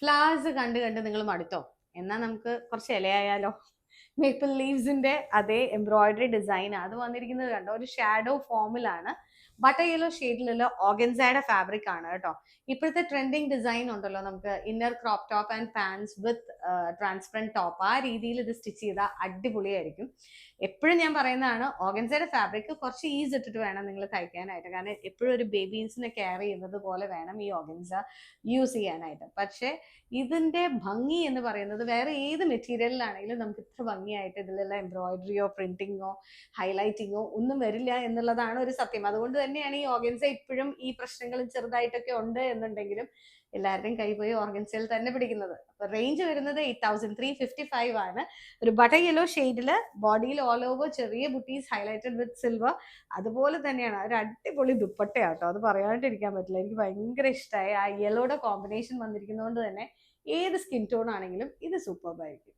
Flowers കണ്ട് കണ്ട് നിങ്ങൾ മടുത്തോ? എന്നാ നമുക്ക് കുറച്ച് ഇലയായാലോ? മേപ്പിൾ ലീവ്സിന്റെ അതേ എംബ്രോയിഡറി ഡിസൈൻ അത് വന്നിരിക്കുന്നത് കണ്ടോ, ഒരു ഷാഡോ ഫോമിലാണ്. ബട്ടർ യെല്ലോ ഷെയ്ഡിലുള്ള ഓർഗൻസയുടെ ഫാബ്രിക് ആണ് കേട്ടോ. ഇപ്പോഴത്തെ ട്രെൻഡിങ് ഡിസൈൻ ഉണ്ടല്ലോ, നമുക്ക് inner crop top and pants with transparent top, ആ രീതിയിൽ ഇത് സ്റ്റിച്ച് ചെയ്താൽ അടിപൊളിയായിരിക്കും. എപ്പോഴും ഞാൻ പറയുന്നതാണ്, ഓർഗൻസയുടെ ഫാബ്രിക് കുറച്ച് ഈസ് ഇട്ടിട്ട് വേണം നിങ്ങൾ തയ്ക്കാനായിട്ട്. കാരണം എപ്പോഴും ഒരു ബേബീസിനെ കെയർ ചെയ്യുന്നത് പോലെ വേണം ഈ ഓർഗൻസ യൂസ് ചെയ്യാനായിട്ട്. പക്ഷേ ഇതിന്റെ ഭംഗി എന്ന് പറയുന്നത് വേറെ ഏത് മെറ്റീരിയലിലാണെങ്കിലും നമുക്ക് ഇത്ര ഭംഗിയായിട്ട് ഇതിലുള്ള എംബ്രോയിഡറിയോ പ്രിന്റിങ്ങോ ഹൈലൈറ്റിങ്ങോ ഒന്നും വരില്ല എന്നുള്ളതാണ് ഒരു സത്യം. അതുകൊണ്ട് തന്നെയാണ് ഈ ഓർഗൻസ ഇപ്പോഴും ഈ പ്രശ്നങ്ങൾ ചെറുതായിട്ടൊക്കെ ഉണ്ട് എന്നുണ്ടെങ്കിലും എല്ലാവരുടെയും കൈ പോയി ഓർഗൻസയിൽ തന്നെ പിടിക്കുന്നത്. അപ്പൊ റേഞ്ച് വരുന്നത് 8355 ആണ്. ഒരു ബട്ടർ യെല്ലോ ഷെയ്ഡില് ബോഡിയിൽ ഓൾ ഓവർ ചെറിയ ബുട്ടീസ് ഹൈലൈറ്റഡ് വിത്ത് സിൽവർ. അതുപോലെ തന്നെയാണ് ഒരു അടിപൊളി ദുപ്പട്ടയാട്ടോ, അത് പറയാണ്ടിരിക്കാൻ പറ്റില്ല. എനിക്ക് ഭയങ്കര ഇഷ്ടമായി ആ യെല്ലോയുടെ കോമ്പിനേഷൻ വന്നിരിക്കുന്നതുകൊണ്ട് തന്നെ ഏത് സ്കിൻ ടോൺ ആണെങ്കിലും ഇത് സൂപ്പർബായിരിക്കും.